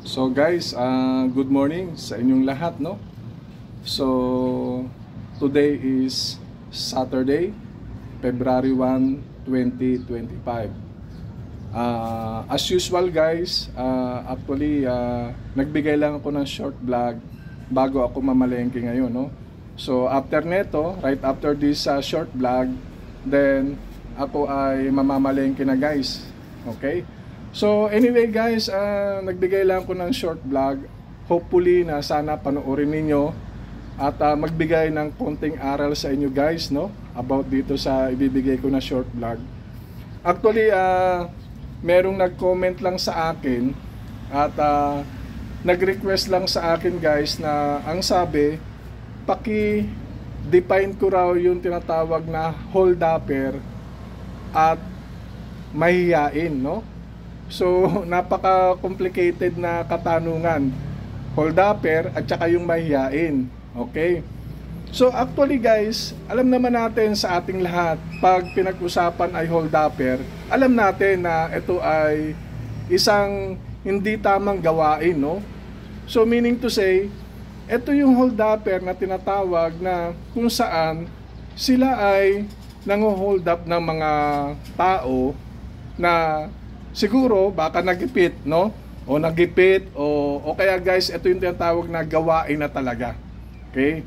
So guys, good morning sa inyong lahat, no? So today is Saturday, February 1, 2025. As usual guys, nagbigay lang ako ng short vlog bago ako mamalengke ngayon, no? So after neto, right after this short vlog, then ako ay mamamalengke na guys. Okay? So anyway guys, nagbigay lang ako ng short vlog. Hopefully na sana panoorin ninyo at magbigay ng konting aral sa inyo guys, no? About dito sa ibibigay ko na short vlog. Actually, merong nag-comment lang sa akin at nag-request lang sa akin guys na ang sabi, paki-define ko raw yung tinatawag na hold-upper at mahihiyain, no? So, napaka-complicated na katanungan. Hold-upper at saka yung mahihiyain. Okay? So, actually guys, alam naman natin sa ating lahat, pag pinag-usapan ay hold-upper, alam natin na ito ay isang hindi tamang gawain, no? So, meaning to say, ito yung hold-upper na tinatawag na kung saan sila ay nang-hold up ng mga tao na siguro baka nagipit, no? O nagipit o kaya guys, ito yung tinatawag na gawain na talaga. Okay?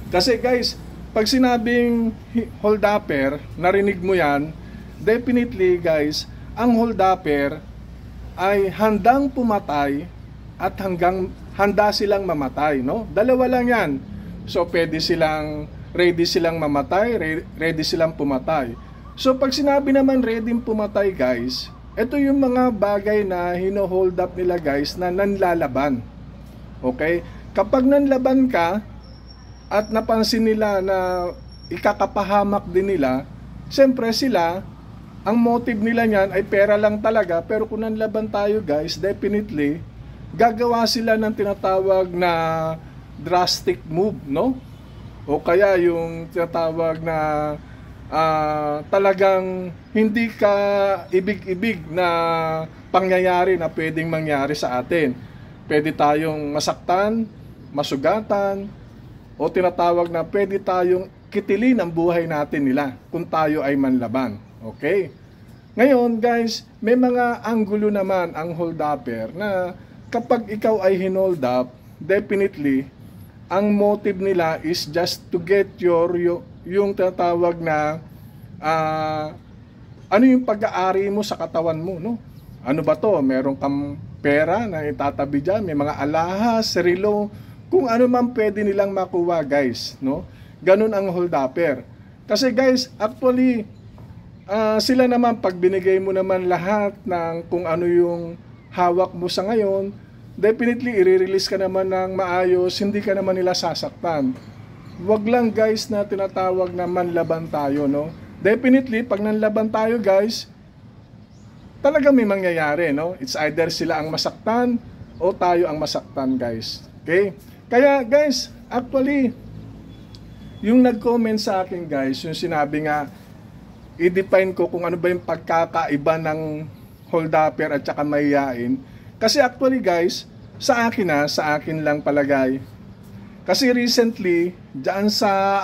Kasi guys, pag sinabing hold-upper, narinig mo yan, definitely guys, ang hold-upper ay handang pumatay at handa silang mamatay, no? Dalawa lang yan. So ready silang mamatay, ready silang pumatay. So pag sinabi naman ready pumatay guys, ito yung mga bagay na hino-hold up nila guys na nanlalaban. Okay? Kapag nanlaban ka at napansin nila na ikakapahamak din nila, siyempre sila, ang motive nila niyan ay pera lang talaga, pero kung nanlaban tayo guys, definitely, gagawa sila ng tinatawag na drastic move, no? O kaya yung tinatawag na talagang hindi ka ibig-ibig na pangyayari na pwedeng mangyari sa atin. Pwede tayong masaktan, masugatan, o tinatawag na pwede tayong kitilin ang buhay natin nila kung tayo ay manlaban. Okay? Ngayon guys, may mga anggulo naman ang hold-upper na kapag ikaw ay hinold up, definitely, ang motive nila is just to get yung tinatawag na ano yung pag-aari mo sa katawan mo, no? Ano ba to? Meron kang pera na itatabi dyan, may mga alahas, serilo, kung ano man pwede nilang makuha guys, no? Ganun ang hold-upper. Kasi guys, actually, sila naman pag binigay mo naman lahat ng kung ano yung hawak mo sa ngayon, definitely i-release ka naman ng maayos, hindi ka naman nila sasaktan. Wag lang guys na tinatawag na manlaban tayo, no? Definitely, pag nanlaban tayo guys, talaga may mangyayari, no? It's either sila ang masaktan o tayo ang masaktan guys. Okay? Kaya guys, actually, yung nag-comment sa akin guys, yung sinabi nga, i-define ko kung ano ba yung pagkakaiba ng hold-upper at saka mahihiyain. Kasi actually guys, sa akin lang palagay. Kasi recently, diyan sa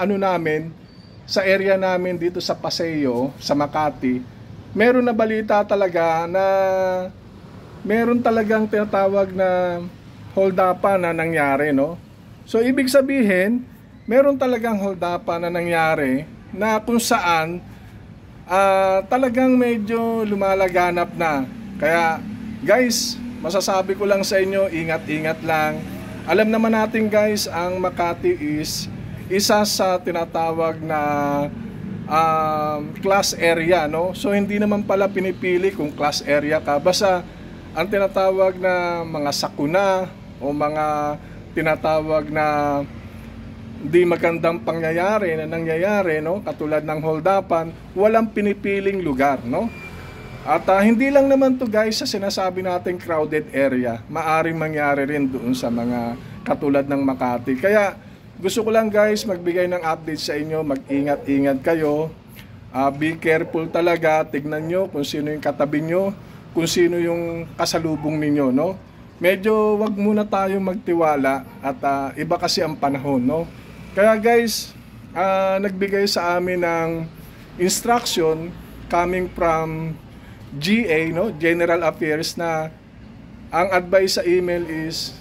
sa area namin dito sa Paseo, sa Makati, meron na balita talaga na meron talagang tinatawag na hold-upan na nangyari, no? So ibig sabihin, meron talagang hold-upan na nangyari na kung saan talagang medyo lumalaganap na. Kaya guys, masasabi ko lang sa inyo, ingat-ingat lang. Alam naman natin guys, ang Makati is isa sa tinatawag na class area, no? So hindi naman pala pinipili kung class area ka. Basta ang tinatawag na mga sakuna o mga tinatawag na di magandang pangyayari na nangyayari, no? Katulad ng hold-upan, walang pinipiling lugar, no? At hindi lang naman to guys sa sinasabi nating crowded area, maaring mangyari rin doon sa mga katulad ng Makati. Kaya gusto ko lang guys magbigay ng update sa inyo, mag-ingat-ingat kayo, be careful talaga, tignan nyo kung sino yung katabi nyo, kung sino yung kasalubong ninyo, no? medyo wag muna tayo magtiwala at iba kasi ang panahon, no? Kaya guys, nagbigay sa amin ng instruction coming from GA, no? General Affairs, na ang advice sa email is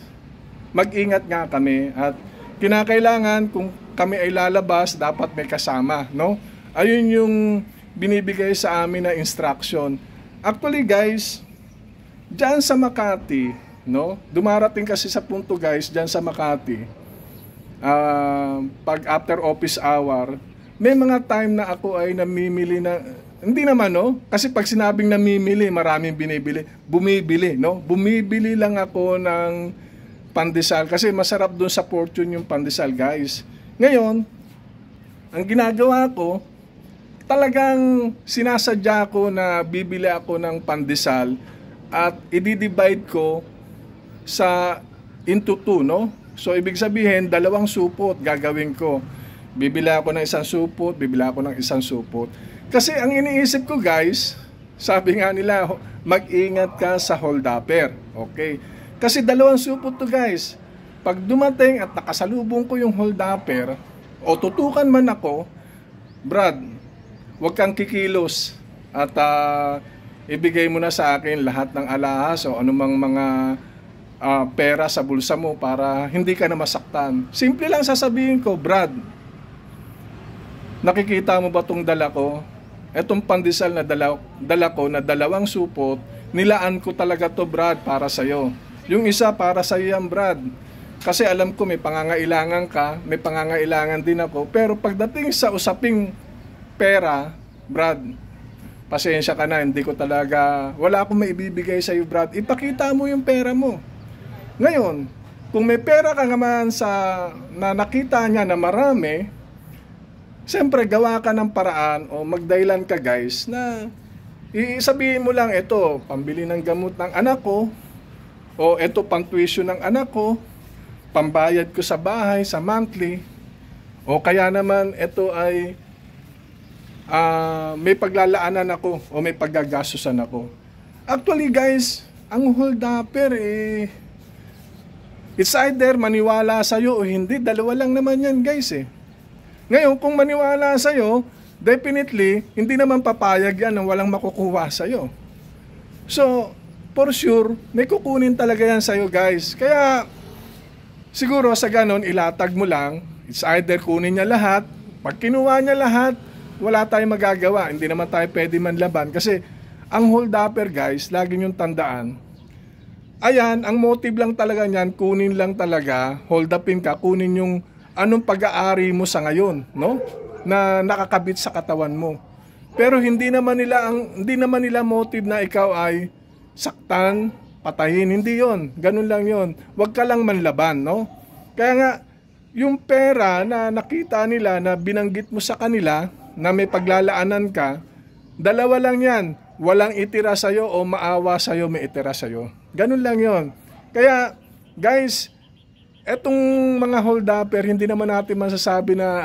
mag-ingat nga kami at kinakailangan kung kami ay lalabas, dapat may kasama, no? Ayun yung binibigay sa amin na instruction. Actually guys, diyan sa Makati, no? Dumarating kasi sa punto guys, diyan sa Makati, pag after office hour, may mga time na ako ay namimili na, hindi naman, no? Kasi pag sinabing namimili, maraming bumibili, no? Bumibili lang ako ng pandesal kasi masarap doon sa Fortune yung pandesal, guys. Ngayon, ang ginagawa ko, talagang sinasadya ko na bibili ako ng pandesal at i-divide ko sa into 2, no? So ibig sabihin, 2 supot gagawin ko. Bibili ako ng isang supot, bibili ako ng isang supot. Kasi ang iniisip ko guys, sabi nga nila, mag-ingat ka sa hold-upper. Okay? Kasi 2 supot to guys. Pag dumating at nakasalubong ko yung hold-upper, o tutukan man ako, Brad, huwag kang kikilos at ibigay mo na sa akin lahat ng alahas o anumang mga pera sa bulsa mo para hindi ka na masaktan. Simple lang sasabihin ko, Brad, nakikita mo ba itong dala ko? Etong pandesal na dala ko na 2 supot, nilaan ko talaga to, Brad, para sa'yo. Yung isa para sa'yo yan, Brad. Kasi alam ko may pangangailangan ka, may pangangailangan din ako. Pero pagdating sa usaping pera, Brad, pasensya ka na, hindi ko talaga, wala akong maibibigay sa'yo, Brad. Ipakita mo yung pera mo. Ngayon, kung may pera ka naman na nakita niya na marami, siyempre gawa ka ng paraan o magdahilan ka guys na isabihin mo lang, ito, pambili ng gamot ng anak ko, o ito, pang tuition ng anak ko, pambayad ko sa bahay, sa monthly, o kaya naman ito ay may paglalaanan ako o may paggagastusan ako. Actually guys, ang hold-upper it's either maniwala sa'yo o hindi. 2 lang naman yan guys Ngayon, kung maniwala sa'yo, definitely, hindi naman papayag yan na walang makukuha sa'yo. So, for sure, may kukunin talaga yan sa'yo guys. Kaya, siguro sa ganon, ilatag mo lang, it's either kunin niya lahat, pag kinuha niya lahat, wala tayong magagawa, hindi naman tayo pwede manlaban. Kasi, ang hold-upper guys, lagi niyong tandaan, ayan, ang motive lang talaga niyan, kunin lang talaga, hold-upin ka, kunin yung anong pag-aari mo sa ngayon, no? Na nakakabit sa katawan mo. Pero hindi naman nila motive na ikaw ay saktan, patayin, hindi 'yon. Ganun lang 'yon. Huwag ka lang manlaban, no? Kaya nga yung pera na nakita nila na binanggit mo sa kanila na may paglalaanan ka, 2 lang 'yan. Walang itira sa iyo o maawa sa iyo, may itira sa iyo. Ganun lang 'yon. Kaya guys, etong mga hold-upper, hindi naman natin masasabi na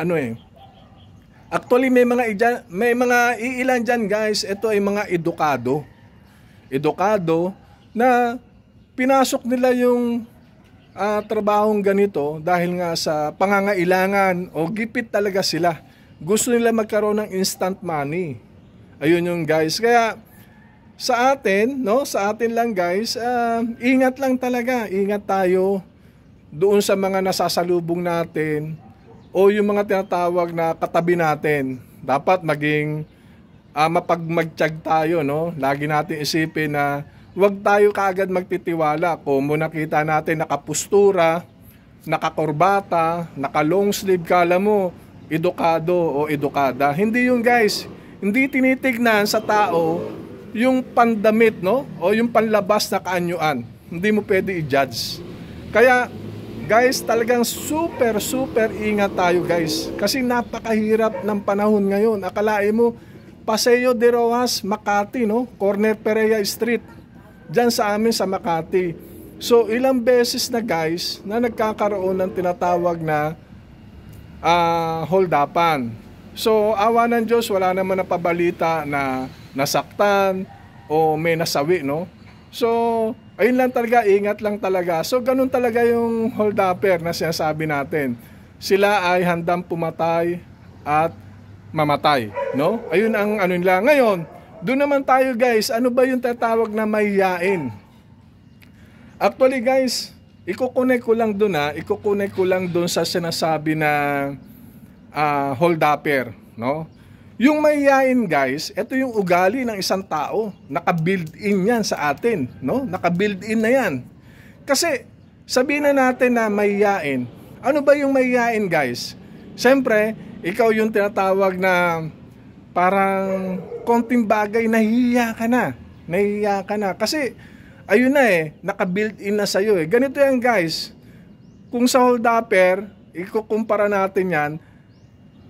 Actually, may mga iilan dyan guys, ito ay mga edukado na pinasok nila yung trabahong ganito dahil nga sa pangangailangan o gipit talaga sila. Gusto nila magkaroon ng instant money. Ayun yung guys. Kaya sa atin lang guys, ingat lang talaga. Ingat tayo doon sa mga nasasalubong natin o yung mga tinatawag na katabi natin. Dapat maging mapagmagtiyag tayo, no? Lagi natin isipin na huwag tayo kaagad magtitiwala. Kung nakita natin nakapustura, nakakorbata, naka-long sleeve, kala mo edukado o edukada. Hindi yun guys. Hindi tinitignan sa tao yung pandamit, no? O yung panlabas na kaanyuan. Hindi mo pwede i-judge. Kaya guys, talagang super ingat tayo guys. Kasi napakahirap ng panahon ngayon. Akalain mo, Paseo de Rojas, Makati, no? Corner Perea Street. Diyan sa amin sa Makati. So, ilang beses na guys, na nagkakaroon ng tinatawag na hold-upan. So, awa ng Diyos, wala naman napabalita na nasaktan o may nasawi, no? So, ayun lang talaga, ingat lang talaga. So ganun talaga yung holdupper na sinasabi natin. Sila ay handang pumatay at mamatay, no? Ayun ang ano nila. Ngayon, doon naman tayo guys, ano ba yung tatawag na mahiyain? Actually guys, iko-connect ko lang doon sa sinasabi na holdupper, no? Yung mahiyain guys, ito yung ugali ng isang tao. Naka-build-in yan sa atin, no? Naka-build-in na yan. Kasi sabihin na natin na mahiyain. Ano ba yung mahiyain guys? Siyempre, ikaw yung tinatawag na parang konting bagay, nahihiya ka na. Nahihiya ka na. Kasi ayun na naka-built-in na sa'yo Ganito yan guys. Kung sa holdupper, ikukumpara natin yan,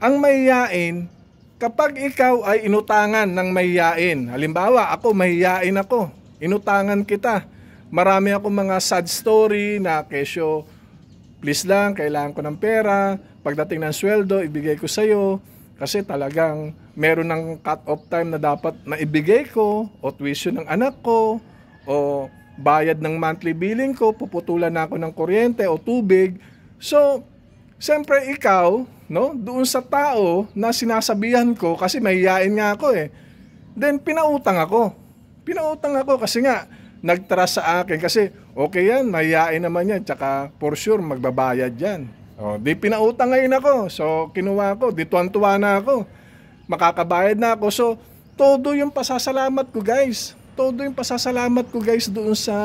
ang mahiyain, kapag ikaw ay inutangan ng mahiyain, halimbawa ako, mahiyain ako, inutangan kita, marami akong mga sad story na kesyo, please lang, kailangan ko ng pera, pagdating ng sweldo, ibigay ko sa'yo, kasi talagang meron ng cut-off time na dapat maibigay ko, o tuition ng anak ko, o bayad ng monthly billing ko, puputulan na ako ng kuryente o tubig. So, siyempre ikaw, no, doon sa tao na sinasabihan ko, kasi mahihain nga ako then pinautang ako kasi nga nagtrust sa akin, kasi okay yan, mahihain naman yan, tsaka for sure magbabayad yan. Di pinautang ngayon ako, so kinuha ko, di tuwan-tuwa na ako, makakabayad na ako. So todo yung pasasalamat ko guys, doon sa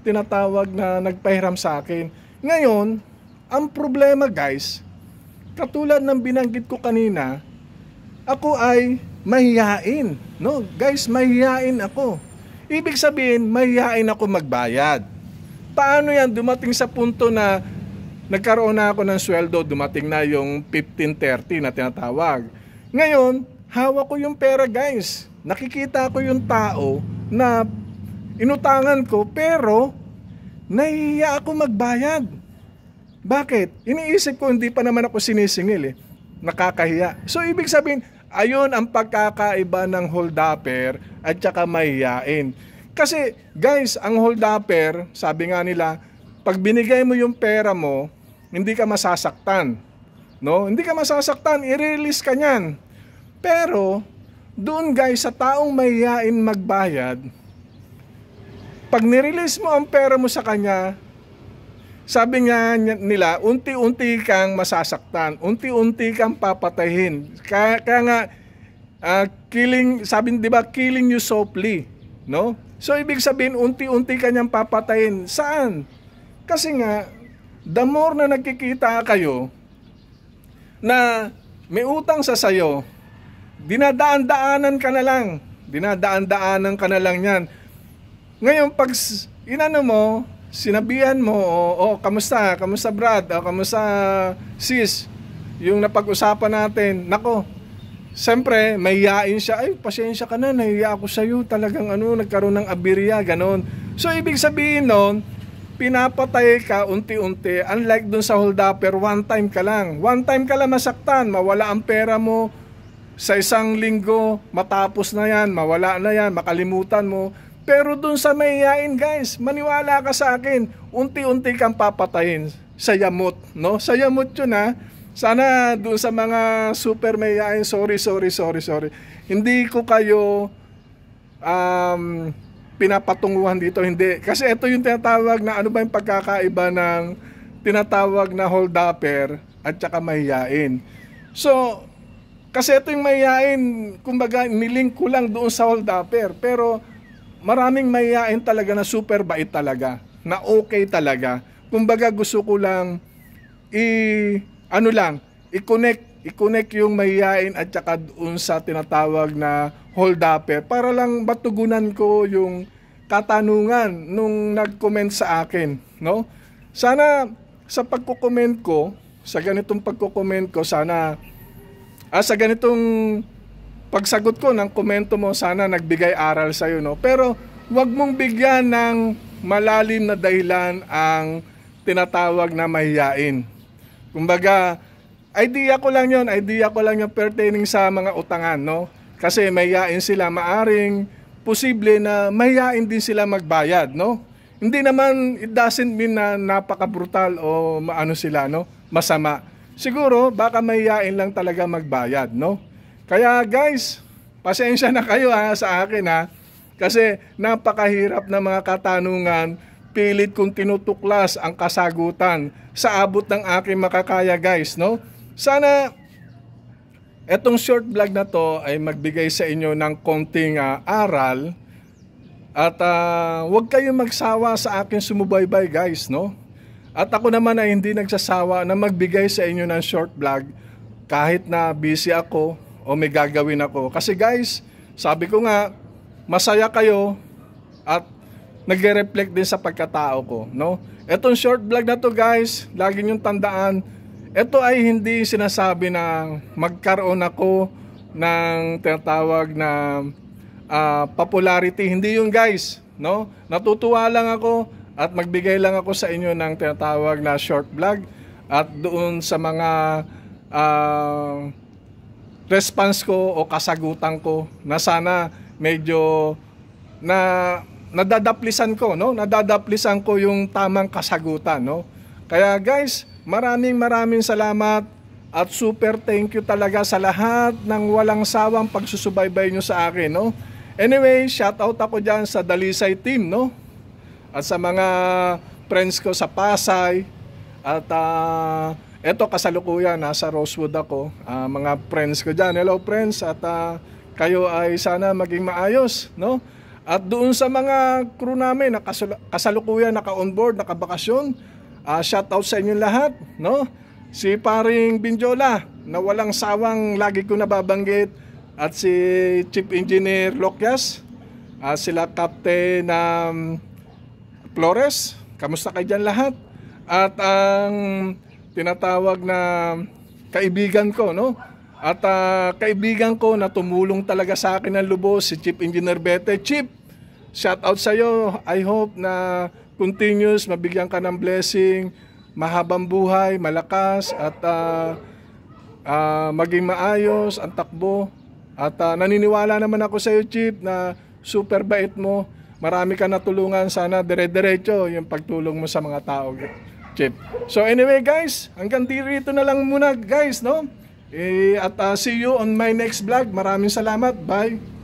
tinatawag na nagpahiram sa akin. Ngayon, ang problema guys, katulad ng binanggit ko kanina, ako ay mahihain. No, guys, mahihain ako. Ibig sabihin, mahihain ako magbayad. Paano yan? Dumating sa punto na nagkaroon na ako ng sweldo, dumating na yung 15-30 na tinatawag. Ngayon, hawak ko yung pera guys. Nakikita ko yung tao na inutangan ko, pero nahihiya ako magbayad. Bakit? Iniisip ko, hindi pa naman ako sinisingil nakakahiya. So ibig sabihin, ayun ang pagkakaiba ng holdupper at saka mahiyain. Kasi guys, ang holdupper, sabi nga nila, pag binigay mo yung pera mo, hindi ka masasaktan. No? Hindi ka masasaktan, i-release ka niyan. Pero doon guys, sa taong mahiyain magbayad, pag nirelease mo ang pera mo sa kanya, sabi nga nila, unti-unti kang masasaktan, unti-unti kang papatayin. Kaya nga, killing, sabi, di ba, killing you softly, no? So, ibig sabihin, unti-unti kanyang papatayin. Saan? Kasi nga, the more na nagkikita kayo, na may utang sa sayo, dinadaan-daanan ka na lang yan. Ngayon, pag inano mo, sinabihan mo, kamusta Brad, kamusta sis, yung napag-usapan natin, nako, siyempre, mahihain siya, ay, pasensya ka na, nahiya ako sa'yo, talagang nagkaroon ng abirya, ganon. So, ibig sabihin nun, pinapatay ka unti-unti, unlike dun sa holdupper, one time ka lang masaktan, mawala ang pera mo, sa isang linggo, matapos na yan, mawala na yan, makalimutan mo. Pero dun sa mahihain guys, maniwala ka sa akin, unti-unti kang papatayin sa yamot, no? Sa yamot yun Sana dun sa mga super mahihain, sorry. Hindi ko kayo pinapatunguhan dito, hindi. Kasi ito yung tinatawag na ano ba yung pagkakaiba ng tinatawag na holdupper at saka mahihain. So, kasi ito yung mahihain, kumbaga nilink ko lang doon sa holdupper, pero maraming mahihain talaga na super bait talaga, na okay talaga. Kumbaga gusto ko lang i-connect yung mahihain at saka doon sa tinatawag na holdupper para lang matugunan ko yung katanungan nung nag-comment sa akin, no? Sana sa pagko-comment ko, sa ganitong pagko-comment ko, sana sa ganitong pagsagot ko ng komento mo, sana nagbigay aral sa iyo, no? Pero wag mong bigyan ng malalim na dahilan ang tinatawag na mahiyain. Kumbaga, idea ko lang yon pertaining sa mga utangan, no? Kasi mahiyain sila, maaring posible na mahiyain din sila magbayad, no? Hindi naman, it doesn't mean na napaka-brutal o maano sila, no? Masama. Siguro, baka mahihain lang talaga magbayad, no? Kaya guys, pasensya na kayo sa akin kasi napakahirap na mga katanungan, pilit kong tinutuklas ang kasagutan sa abot ng aking makakaya guys, no? Sana etong short vlog na to ay magbigay sa inyo ng konting aral. At huwag kayong magsawa sa akin sumubaybay guys, no? At ako naman ay hindi nagsasawa na magbigay sa inyo ng short vlog kahit na busy ako o may gagawin ako. Kasi guys, sabi ko nga, masaya kayo at nagre-reflect din sa pagkatao ko, no? Etong short vlog na to guys, lagi niyong tandaan, ito ay hindi sinasabi na magkaroon ako ng tinatawag na popularity. Hindi yun guys, no? Natutuwa lang ako at magbigay lang ako sa inyo ng tinatawag na short vlog at doon sa mga response ko o kasagutan ko na sana medyo nadadaplisan ko, no? Nadadaplisan ko yung tamang kasagutan, no? Kaya guys, maraming salamat at super thank you talaga sa lahat ng walang sawang pagsusubaybay nyo sa akin, no? Anyway, shout out ako dyan sa Dalisay team, no? At sa mga friends ko sa Pasay. At eto kasalukuyan, nasa Rosewood ako. Mga friends ko dyan. Hello friends. At kayo ay sana maging maayos, no? At doon sa mga crew namin na kasalukuyan, naka-onboard, naka-bakasyon, shout out sa inyong lahat, no? Si paring Binjola, na walang sawang lagi ko nababanggit. At si Chief Engineer Lokyas, sila Captain Flores, kamusta kayo dyan lahat? At ang tinatawag na kaibigan ko, no? At kaibigan ko na tumulong talaga sa akin ng lubos, si Chief Engineer Bete. Chief, shout out sa iyo. I hope na continuous, mabigyan ka ng blessing, mahabang buhay, malakas, at maging maayos ang takbo. At naniniwala naman ako sa iyo, Chief, na super bait mo. Marami ka natulungan. Sana dire-diretso yung pagtulong mo sa mga tao, Chief. So anyway guys, hanggang dito na lang muna guys, no? At see you on my next vlog. Maraming salamat. Bye!